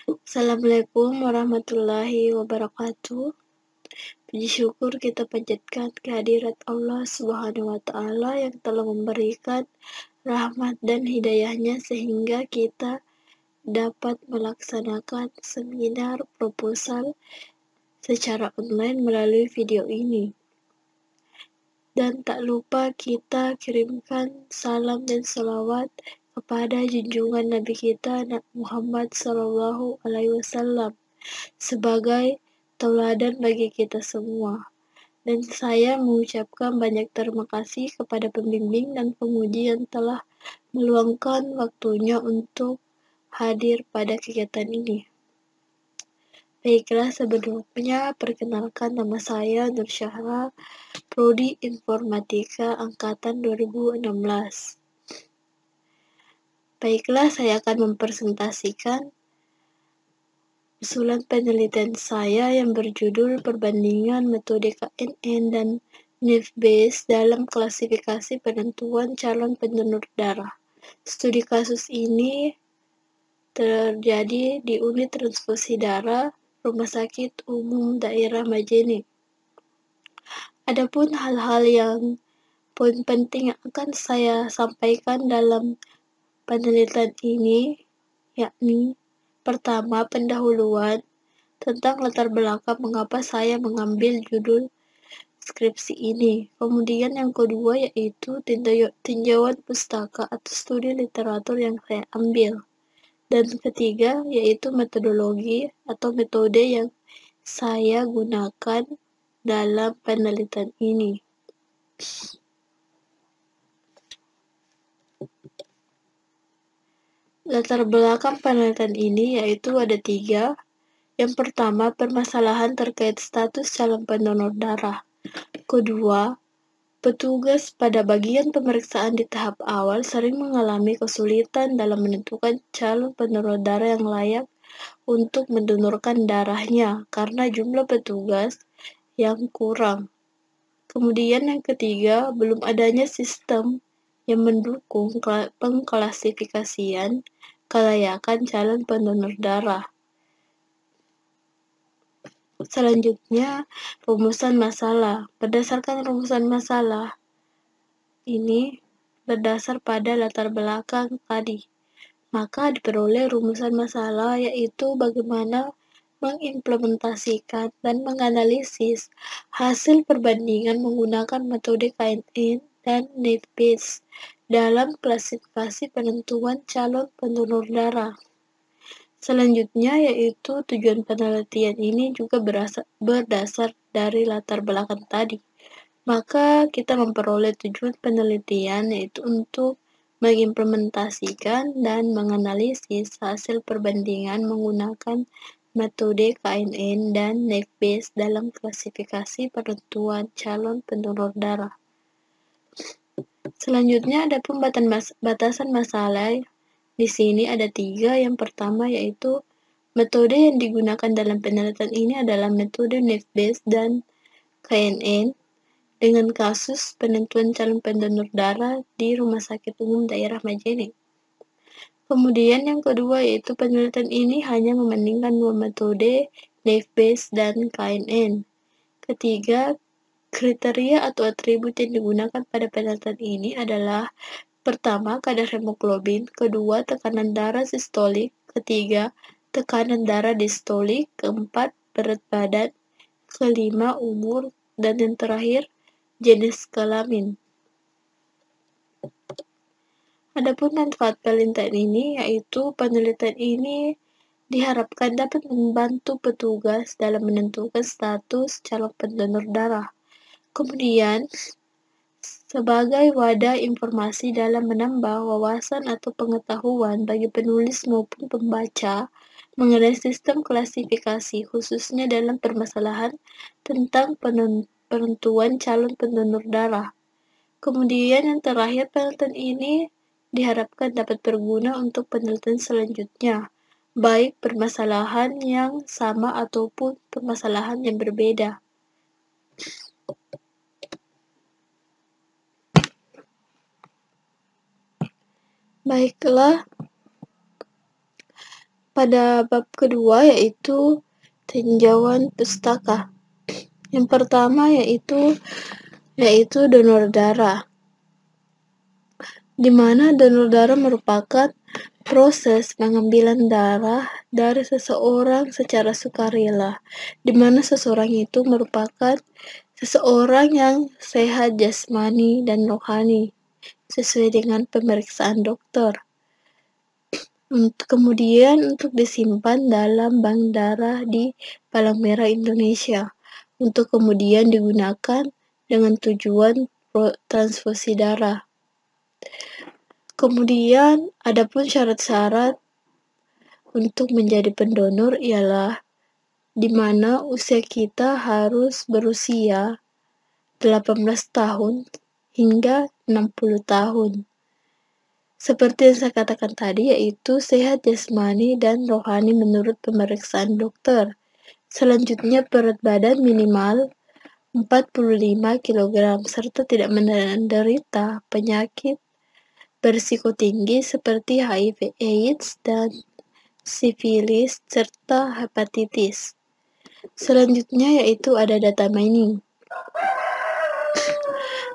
Assalamualaikum warahmatullahi wabarakatuh. Puji syukur kita panjatkan kehadirat Allah Subhanahu wa Ta'ala yang telah memberikan rahmat dan hidayahnya sehingga kita dapat melaksanakan seminar proposal secara online melalui video ini. Dan tak lupa kita kirimkan salam dan salawat kepada junjungan Nabi kita Muhammad SAW sebagai tauladan bagi kita semua. Dan saya mengucapkan banyak terima kasih kepada pembimbing dan penguji yang telah meluangkan waktunya untuk hadir pada kegiatan ini. Baiklah, sebelumnya perkenalkan nama saya Nur Syahra, Prodi Informatika Angkatan 2016. Baiklah, saya akan mempresentasikan usulan penelitian saya yang berjudul Perbandingan Metode KNN dan NIF-Base dalam klasifikasi penentuan calon pendonor darah. Studi kasus ini terjadi di Unit Transfusi Darah Rumah Sakit Umum Daerah Majene. Adapun hal-hal yang poin penting yang akan saya sampaikan dalam penelitian ini, yakni pertama, pendahuluan tentang latar belakang mengapa saya mengambil judul skripsi ini. Kemudian yang kedua yaitu tinjauan pustaka atau studi literatur yang saya ambil. Dan ketiga yaitu metodologi atau metode yang saya gunakan dalam penelitian ini. Latar belakang penelitian ini yaitu ada 3. Yang pertama, permasalahan terkait status calon pendonor darah. Kedua, petugas pada bagian pemeriksaan di tahap awal sering mengalami kesulitan dalam menentukan calon pendonor darah yang layak untuk mendonorkan darahnya karena jumlah petugas yang kurang. Kemudian yang ketiga, belum adanya sistem yang mendukung pengklasifikasian kelayakan calon pendonor darah. Selanjutnya, rumusan masalah. Berdasarkan rumusan masalah, ini berdasar pada latar belakang tadi. Maka diperoleh rumusan masalah yaitu bagaimana mengimplementasikan dan menganalisis hasil perbandingan menggunakan metode KNN dan NIF-Base dalam klasifikasi penentuan calon pendonor darah. Selanjutnya yaitu tujuan penelitian ini juga berdasar dari latar belakang tadi. Maka kita memperoleh tujuan penelitian yaitu untuk mengimplementasikan dan menganalisis hasil perbandingan menggunakan metode KNN dan NIF-Base dalam klasifikasi penentuan calon pendonor darah. Selanjutnya ada batasan masalah. Di sini ada 3. Yang pertama yaitu metode yang digunakan dalam penelitian ini adalah metode NIF-Base dan KNN dengan kasus penentuan calon pendonor darah di Rumah Sakit Umum Daerah Majene. Kemudian yang kedua yaitu penelitian ini hanya membandingkan 2 metode NIF-Base dan KNN. Ketiga, kriteria atau atribut yang digunakan pada penelitian ini adalah pertama, kadar hemoglobin, kedua, tekanan darah sistolik, ketiga, tekanan darah distolik, keempat, berat badan, kelima, umur, dan yang terakhir, jenis kelamin. Adapun manfaat penelitian ini yaitu penelitian ini diharapkan dapat membantu petugas dalam menentukan status calon pendonor darah. Kemudian, sebagai wadah informasi dalam menambah wawasan atau pengetahuan bagi penulis maupun pembaca mengenai sistem klasifikasi khususnya dalam permasalahan tentang penentuan calon pendonor darah. Kemudian yang terakhir, penelitian ini diharapkan dapat berguna untuk penelitian selanjutnya, baik permasalahan yang sama ataupun permasalahan yang berbeda. Baiklah, pada bab kedua yaitu tinjauan pustaka. Yang pertama yaitu donor darah, di mana donor darah merupakan proses pengambilan darah dari seseorang secara sukarela, di mana seseorang itu merupakan seseorang yang sehat jasmani dan rohani sesuai dengan pemeriksaan dokter. Kemudian untuk disimpan dalam bank darah di Palang Merah Indonesia untuk kemudian digunakan dengan tujuan transfusi darah. Kemudian adapun syarat-syarat untuk menjadi pendonor ialah di mana usia kita harus berusia 18 tahun hingga 60 tahun. Seperti yang saya katakan tadi, yaitu sehat jasmani dan rohani menurut pemeriksaan dokter. Selanjutnya, berat badan minimal 45 kg serta tidak menderita penyakit berisiko tinggi seperti HIV/AIDS dan sifilis serta hepatitis. Selanjutnya yaitu ada data mining.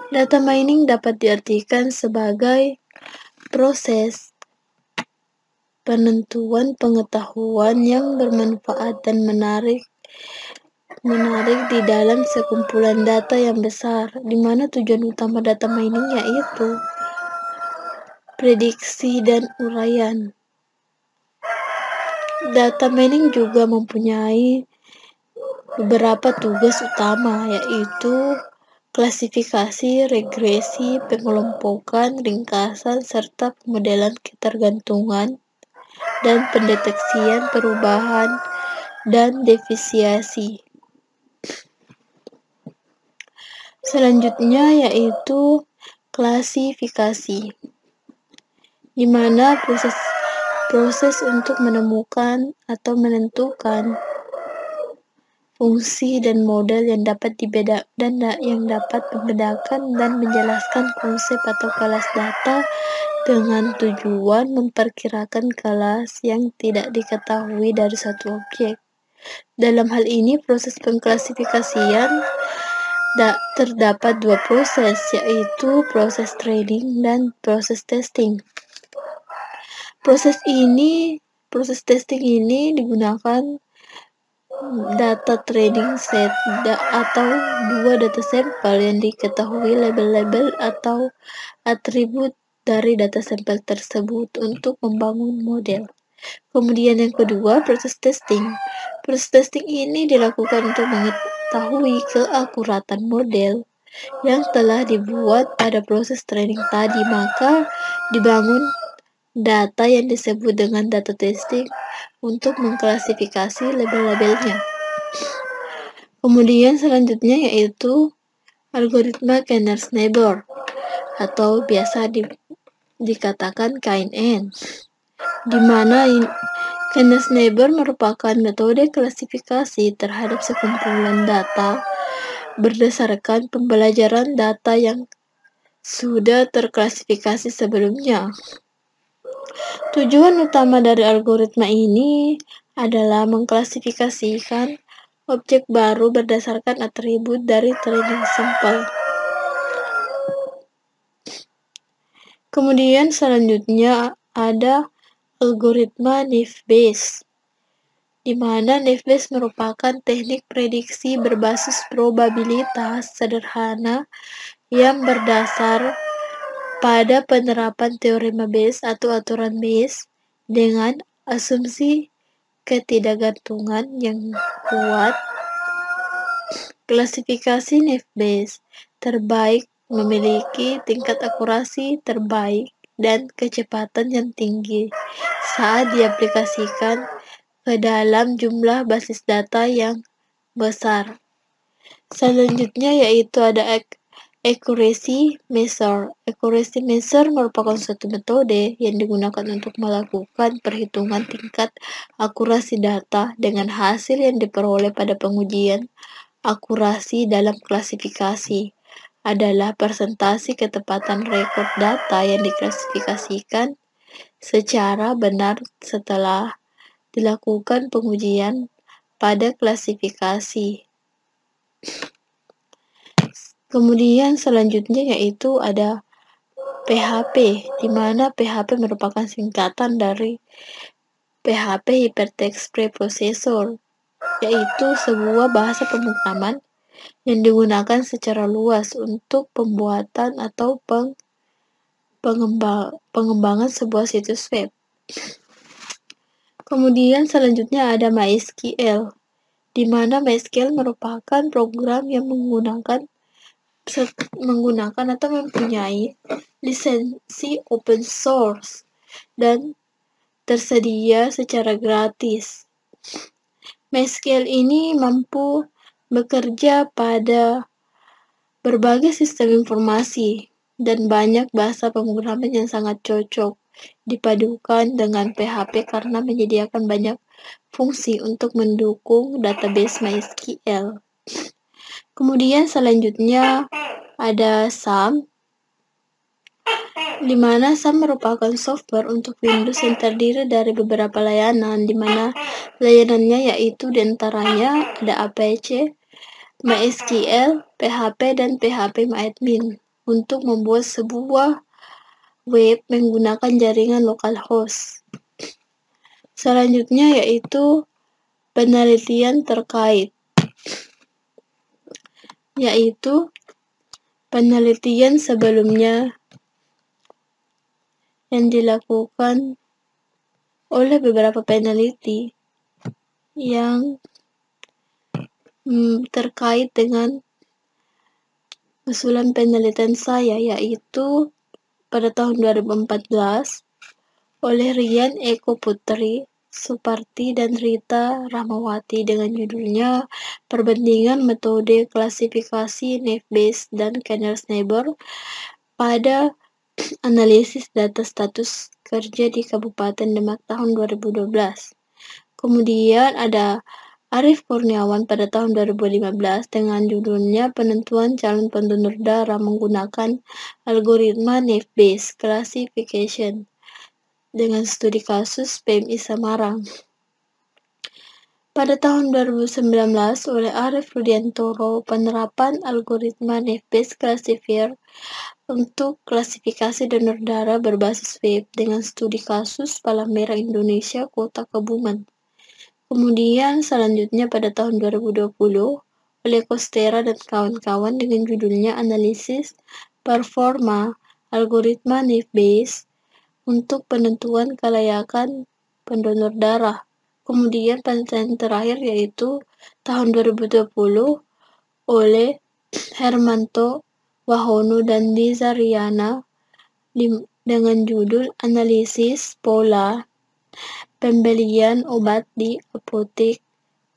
Data mining dapat diartikan sebagai proses penentuan pengetahuan yang bermanfaat dan menarik di dalam sekumpulan data yang besar, di mana tujuan utama data mining yaitu prediksi dan uraian. Data mining juga mempunyai beberapa tugas utama, yaitu klasifikasi, regresi, pengelompokan, ringkasan, serta pemodelan ketergantungan dan pendeteksian perubahan dan defisiasi. Selanjutnya yaitu klasifikasi, di mana proses untuk menemukan atau menentukan fungsi dan model yang dapat membedakan dan menjelaskan konsep atau kelas data dengan tujuan memperkirakan kelas yang tidak diketahui dari satu objek. Dalam hal ini, proses pengklasifikasian terdapat dua proses, yaitu proses training dan proses testing. Proses testing ini digunakan data training set atau dua data sampel yang diketahui label-label atau atribut dari data sampel tersebut untuk membangun model. Kemudian yang kedua, proses testing. Proses testing ini dilakukan untuk mengetahui keakuratan model yang telah dibuat pada proses training tadi, maka dibangun data yang disebut dengan data testing untuk mengklasifikasi label-labelnya. Kemudian selanjutnya yaitu algoritma Kenners-Neighbor atau biasa dikatakan KNN, di mana Kenners-Neighbor merupakan metode klasifikasi terhadap sekumpulan data berdasarkan pembelajaran data yang sudah terklasifikasi sebelumnya. Tujuan utama dari algoritma ini adalah mengklasifikasikan objek baru berdasarkan atribut dari training sampel. Kemudian selanjutnya ada algoritma Naive-Bayes, di mana Naive-Bayes merupakan teknik prediksi berbasis probabilitas sederhana yang berdasar pada penerapan teorema Bayes atau aturan Bayes dengan asumsi ketidakgantungan yang kuat. Klasifikasi Naive-Bayes terbaik memiliki tingkat akurasi terbaik dan kecepatan yang tinggi saat diaplikasikan ke dalam jumlah basis data yang besar. Selanjutnya yaitu ada accuracy measure. Accuracy measure merupakan suatu metode yang digunakan untuk melakukan perhitungan tingkat akurasi data dengan hasil yang diperoleh pada pengujian. Akurasi dalam klasifikasi adalah persentase ketepatan rekod data yang diklasifikasikan secara benar setelah dilakukan pengujian pada klasifikasi. Kemudian selanjutnya yaitu ada PHP, di mana PHP merupakan singkatan dari PHP Hypertext Preprocessor, yaitu sebuah bahasa pemrograman yang digunakan secara luas untuk pembuatan atau pengembangan sebuah situs web. Kemudian selanjutnya ada MySQL, di mana MySQL merupakan program yang menggunakan atau mempunyai lisensi open source dan tersedia secara gratis. MySQL ini mampu bekerja pada berbagai sistem informasi dan banyak bahasa pemrograman yang sangat cocok dipadukan dengan PHP karena menyediakan banyak fungsi untuk mendukung database MySQL. Kemudian selanjutnya ada SAM, di mana SAM merupakan software untuk Windows yang terdiri dari beberapa layanan, di mana layanannya yaitu diantaranya ada APC, MySQL, PHP, dan PHP-MyAdmin untuk membuat sebuah web menggunakan jaringan localhost. Selanjutnya yaitu penelitian terkait, yaitu penelitian sebelumnya yang dilakukan oleh beberapa peneliti yang terkait dengan usulan penelitian saya, yaitu pada tahun 2014 oleh Rian Eko Putri, Suparti, dan Rita Rahmawati dengan judulnya Perbandingan Metode Klasifikasi Naive-Bayes dan Canar's Neighbor pada Analisis Data Status Kerja di Kabupaten Demak tahun 2012. Kemudian ada Arief Kurniawan pada tahun 2015 dengan judulnya Penentuan Calon Pendonor Darah Menggunakan Algoritma Naive-Bayes Classification dengan studi kasus PMI Samarang. Pada tahun 2019 oleh Arief Rudiantoro Penerapan Algoritma Naive-Bayes Classifier untuk klasifikasi donor darah berbasis web dengan studi kasus Palang Merah Indonesia Kota Kebumen. Kemudian selanjutnya pada tahun 2020 oleh Kostera dan kawan-kawan dengan judulnya Analisis Performa Algoritma Naive-Bayes untuk penentuan kelayakan pendonor darah. Kemudian penelitian terakhir yaitu tahun 2020 oleh Hermanto Wahono dan Liza Riana dengan judul Analisis Pola Pembelian Obat di Apotek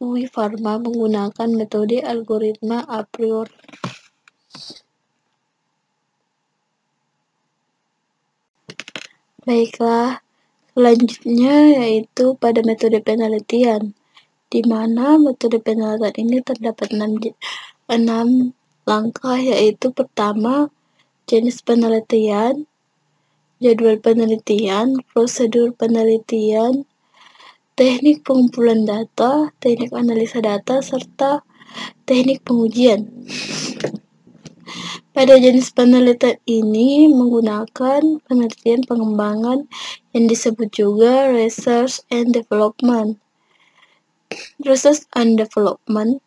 UI Farma menggunakan metode algoritma a priori. Baiklah, selanjutnya yaitu pada metode penelitian, di mana metode penelitian ini terdapat 6 langkah, yaitu pertama, jenis penelitian, jadwal penelitian, prosedur penelitian, teknik pengumpulan data, teknik analisa data, serta teknik pengujian. Pada jenis penelitian ini menggunakan penelitian pengembangan yang disebut juga research and development. Research and development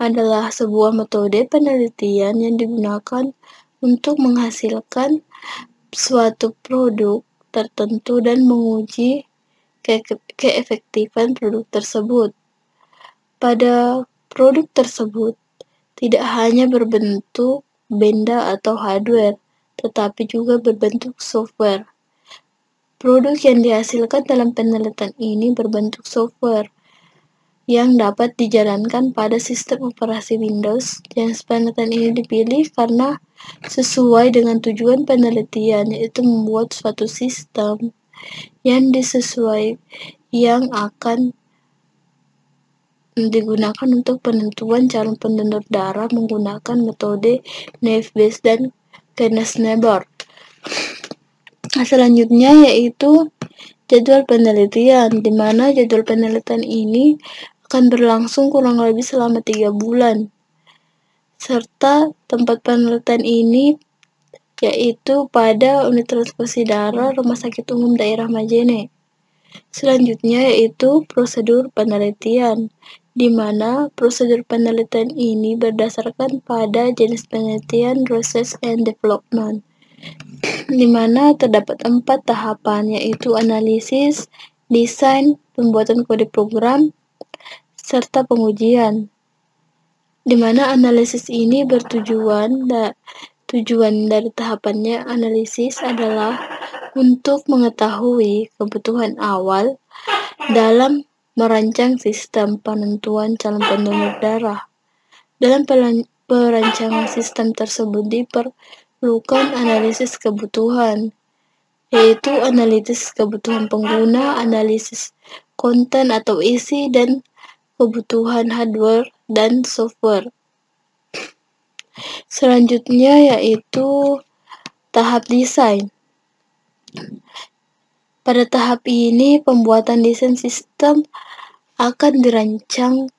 adalah sebuah metode penelitian yang digunakan untuk menghasilkan suatu produk tertentu dan menguji keefektifan produk tersebut. Pada produk tersebut tidak hanya berbentuk benda atau hardware, tetapi juga berbentuk software. Produk yang dihasilkan dalam penelitian ini berbentuk software yang dapat dijalankan pada sistem operasi Windows. Jenis penelitian ini dipilih karena sesuai dengan tujuan penelitian, yaitu membuat suatu sistem yang akan digunakan untuk penentuan calon pendonor darah menggunakan metode Naive-Bayes dan Canar's Neighbor. Selanjutnya yaitu jadwal penelitian, di mana jadwal penelitian ini akan berlangsung kurang lebih selama 3 bulan. Serta tempat penelitian ini yaitu pada Unit Transfusi Darah Rumah Sakit Umum Daerah Majene. Selanjutnya yaitu prosedur penelitian, di mana prosedur penelitian ini berdasarkan pada jenis penelitian research and development, di mana terdapat 4 tahapan, yaitu analisis, desain, pembuatan kode program, serta pengujian. Di mana analisis ini tujuan dari tahapannya analisis adalah untuk mengetahui kebutuhan awal dalam merancang sistem penentuan calon pendonor darah. Dalam perancangan sistem tersebut diperlukan analisis kebutuhan, yaitu analisis kebutuhan pengguna, analisis konten atau isi, dan kebutuhan hardware dan software. Selanjutnya yaitu tahap desain. Pada tahap ini, pembuatan desain sistem akan dirancang.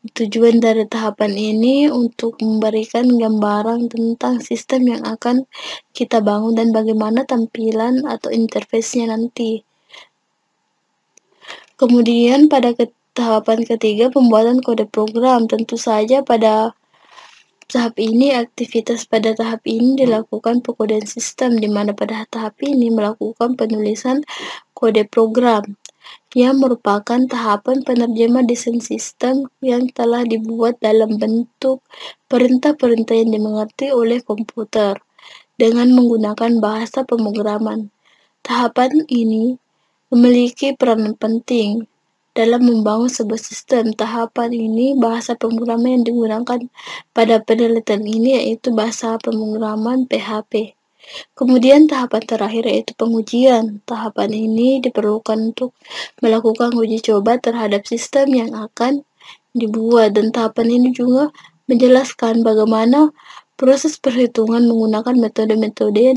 Tujuan dari tahapan ini untuk memberikan gambaran tentang sistem yang akan kita bangun dan bagaimana tampilan atau interface-nya nanti. Kemudian pada tahapan ketiga, pembuatan kode program. Tentu saja pada tahap ini, aktivitas pada tahap ini dilakukan pengkodean sistem, di mana pada tahap ini melakukan penulisan kode program, yang merupakan tahapan penerjemah desain sistem yang telah dibuat dalam bentuk perintah-perintah yang dimengerti oleh komputer dengan menggunakan bahasa pemrograman. Tahapan ini memiliki peran penting dalam membangun sebuah sistem. Tahapan ini, bahasa pemrograman yang digunakan pada penelitian ini yaitu bahasa pemrograman PHP. Kemudian tahapan terakhir yaitu pengujian. Tahapan ini diperlukan untuk melakukan uji coba terhadap sistem yang akan dibuat, dan tahapan ini juga menjelaskan bagaimana proses perhitungan menggunakan metode-metode yang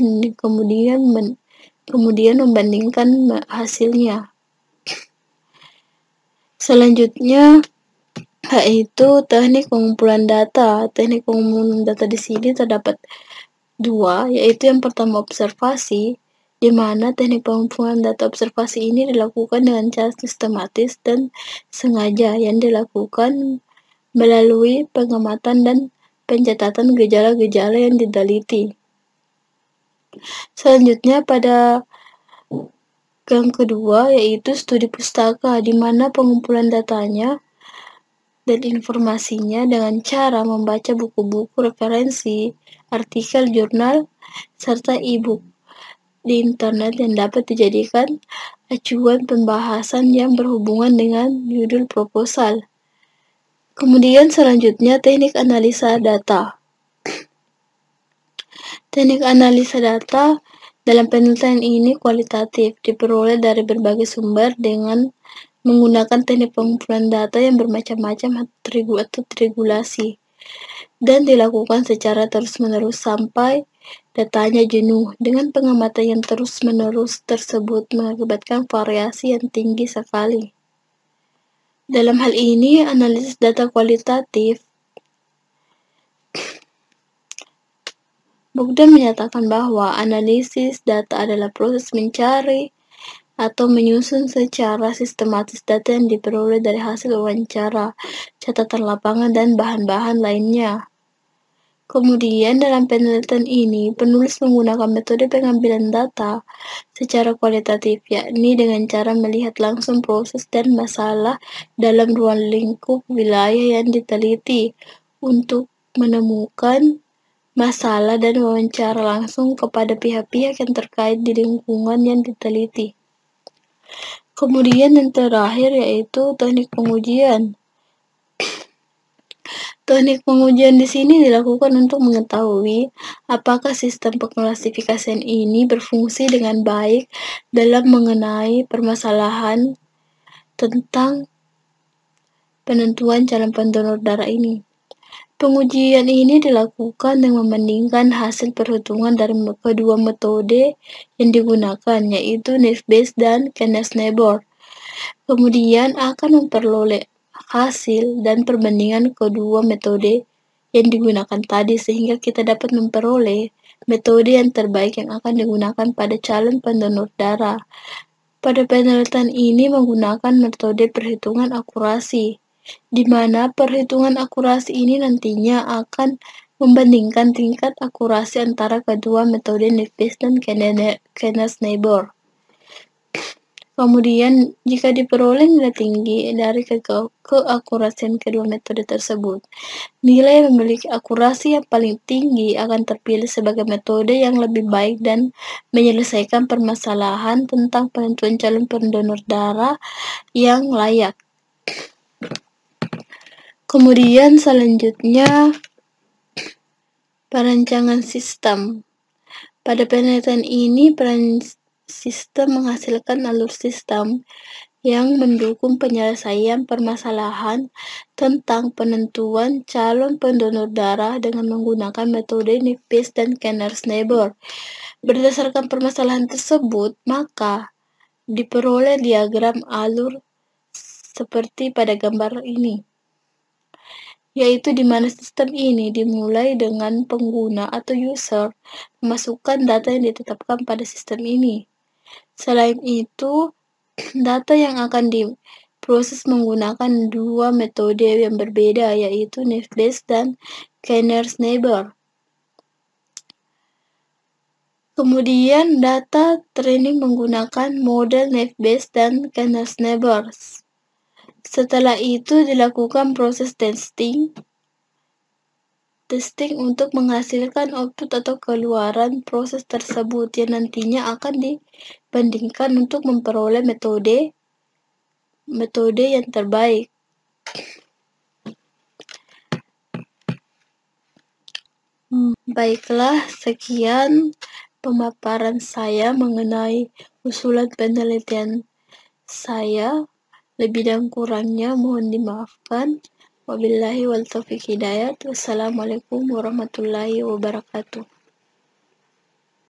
kemudian membandingkan hasilnya. Selanjutnya yaitu teknik pengumpulan data. Teknik pengumpulan data di sini terdapat 2, yaitu yang pertama observasi, di mana teknik pengumpulan data observasi ini dilakukan dengan cara sistematis dan sengaja yang dilakukan melalui pengamatan dan pencatatan gejala-gejala yang diteliti. Selanjutnya pada yang kedua yaitu studi pustaka, di mana pengumpulan datanya dan informasinya dengan cara membaca buku-buku referensi, artikel jurnal, serta e-book di internet yang dapat dijadikan acuan pembahasan yang berhubungan dengan judul proposal. Kemudian selanjutnya teknik analisa data. Teknik analisa data dalam penelitian ini kualitatif, diperoleh dari berbagai sumber dengan menggunakan teknik pengumpulan data yang bermacam-macam atau triangulasi, dan dilakukan secara terus-menerus sampai datanya jenuh. Dengan pengamatan yang terus-menerus tersebut mengakibatkan variasi yang tinggi sekali. Dalam hal ini, analisis data kualitatif Bogdan menyatakan bahwa analisis data adalah proses mencari atau menyusun secara sistematis data yang diperoleh dari hasil wawancara, catatan lapangan, dan bahan-bahan lainnya. Kemudian dalam penelitian ini, penulis menggunakan metode pengambilan data secara kualitatif, yakni dengan cara melihat langsung proses dan masalah dalam ruang lingkup wilayah yang diteliti untuk menemukan masalah dan wawancara langsung kepada pihak-pihak yang terkait di lingkungan yang diteliti. Kemudian yang terakhir yaitu teknik pengujian. Teknik pengujian di sini dilakukan untuk mengetahui apakah sistem pengklasifikasian ini berfungsi dengan baik dalam mengenai permasalahan tentang penentuan calon pendonor darah ini. Pengujian ini dilakukan dengan membandingkan hasil perhitungan dari kedua metode yang digunakan, yaitu Naive-Bayes dan Knaus-Neibor. Kemudian akan memperoleh hasil dan perbandingan kedua metode yang digunakan tadi sehingga kita dapat memperoleh metode yang terbaik yang akan digunakan pada calon pendonor darah. Pada penelitian ini menggunakan metode perhitungan akurasi, di mana perhitungan akurasi ini nantinya akan membandingkan tingkat akurasi antara kedua metode Naive-Bayes dan Knaus-Neibor. Kemudian, jika diperoleh nilai tinggi dari keakurasian kedua metode tersebut, nilai yang memiliki akurasi yang paling tinggi akan terpilih sebagai metode yang lebih baik dan menyelesaikan permasalahan tentang penentuan calon pendonor darah yang layak. Kemudian selanjutnya, perancangan sistem. Pada penelitian ini, sistem menghasilkan alur sistem yang mendukung penyelesaian permasalahan tentang penentuan calon pendonor darah dengan menggunakan metode Naive-Bayes dan Knaus-Neibor. Berdasarkan permasalahan tersebut, maka diperoleh diagram alur seperti pada gambar ini, yaitu di mana sistem ini dimulai dengan pengguna atau user memasukkan data yang ditetapkan pada sistem ini. Selain itu, data yang akan diproses menggunakan dua metode yang berbeda, yaitu Naive-Bayes dan Knaus-Neibor. Kemudian, data training menggunakan model Naive-Bayes dan Knaus-Neibor. Setelah itu dilakukan proses testing untuk menghasilkan output atau keluaran proses tersebut yang nantinya akan dibandingkan untuk memperoleh metode yang terbaik. Baiklah, sekian pemaparan saya mengenai usulan penelitian saya. Lebih dan kurangnya mohon dimaafkan. Wabillahi wal taufiq hidayah. Wassalamualaikum warahmatullahi wabarakatuh.